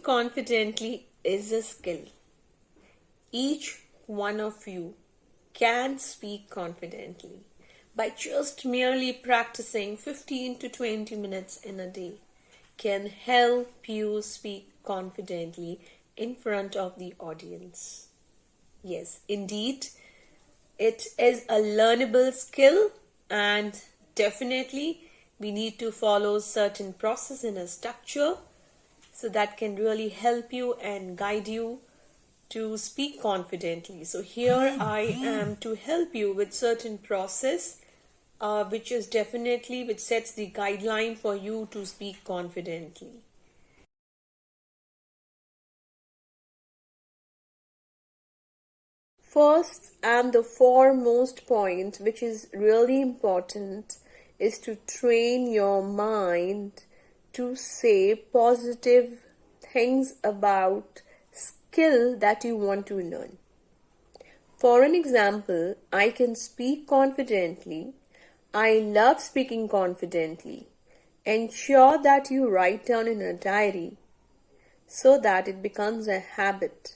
confidently is a skill. Each one of you can speak confidently by just merely practicing 15 to 20 minutes in a day can help you speak confidently in front of the audience. Yes, indeed, it is a learnable skill, and definitely we need to follow certain process in a structure so that can really help you and guide you to speak confidently. So here I am to help you with certain process which is definitely which sets the guideline for you to speak confidently. First and the foremost point, which is really important, is to train your mind to say positive things about skill that you want to learn. For an example, I can speak confidently. I love speaking confidently. Ensure that you write down in a diary so that it becomes a habit.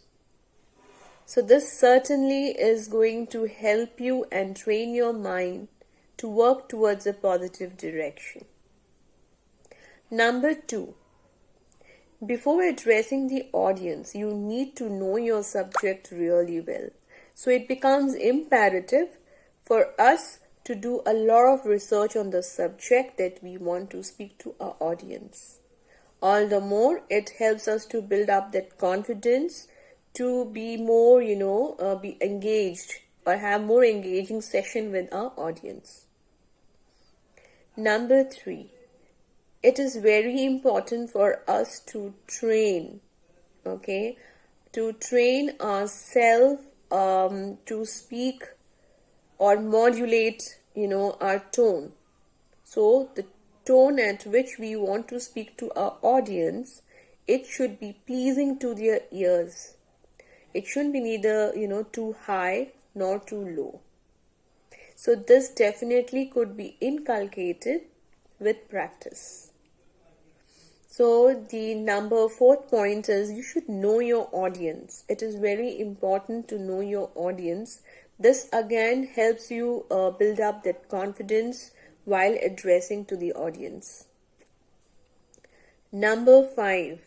So this certainly is going to help you and train your mind to work towards a positive direction. Number 2, before addressing the audience, you need to know your subject really well. So it becomes imperative for us to do a lot of research on the subject that we want to speak to our audience. All the more, it helps us to build up that confidence to be more, be engaged or have more engaging session with our audience. Number 3, it is very important for us to train, to train ourselves to speak or modulate, our tone. So the tone at which we want to speak to our audience, it should be pleasing to their ears. It shouldn't be neither, too high nor too low. So this definitely could be inculcated with practice. So the number 4th point is you should know your audience. It is very important to know your audience. This again helps you build up that confidence while addressing to the audience. Number 5.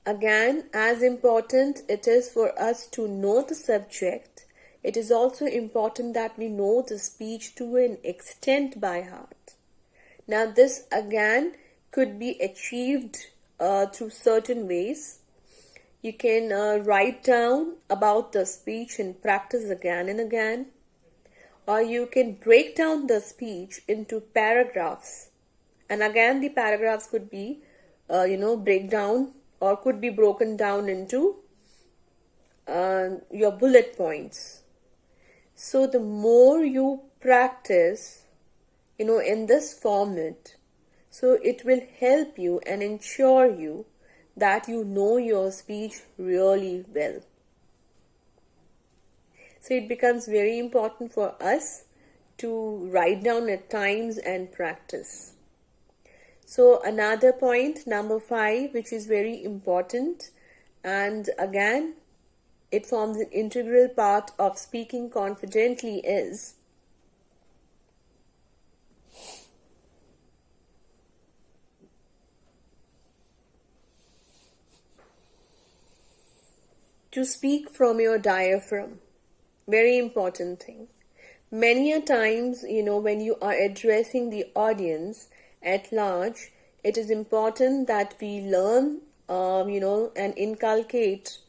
Again, as important it is for us to know the subject, it is also important that we know the speech to an extent by heart. Now this again could be achieved through certain ways. You can write down about the speech and practice again and again, or you can break down the speech into paragraphs, and again the paragraphs could be breakdown or could be broken down into your bullet points. So the more you practice in this format, so it will help you and ensure you that you know your speech really well. So it becomes very important for us to write down at times and practice. So another point, number 5, which is very important, and again it forms an integral part of speaking confidently, is to speak from your diaphragm. Very important thing. Many a times, when you are addressing the audience at large, it is important that we learn, and inculcate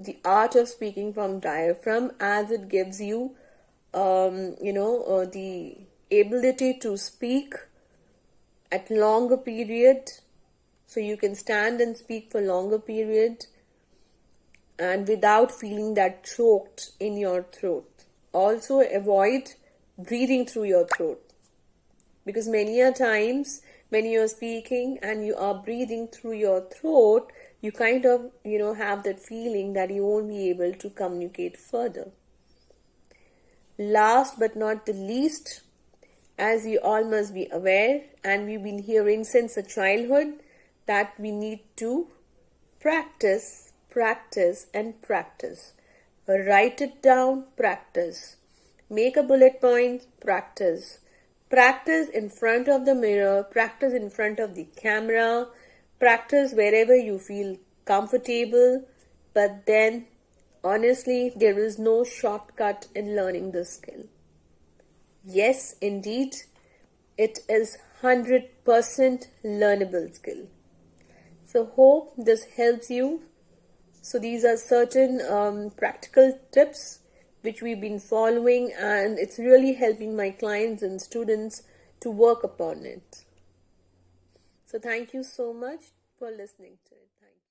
the art of speaking from diaphragm, as it gives you, the ability to speak at longer period. So you can stand and speak for longer period and without feeling that choked in your throat. Also avoid breathing through your throat, because many a times when you are speaking and you are breathing through your throat, you kind of have that feeling that you won't be able to communicate further. Last but not the least, as you all must be aware, and we've been hearing since a childhood, that we need to Practice, practice, and practice. Write it down, practice. Make a bullet point, practice. Practice in front of the mirror, practice in front of the camera, practice wherever you feel comfortable. But then, honestly, there is no shortcut in learning this skill. Yes, indeed, it is 100% learnable skill. So hope this helps you. So these are certain practical tips which we've been following, and it's really helping my clients and students to work upon it. So thank you so much for listening to it.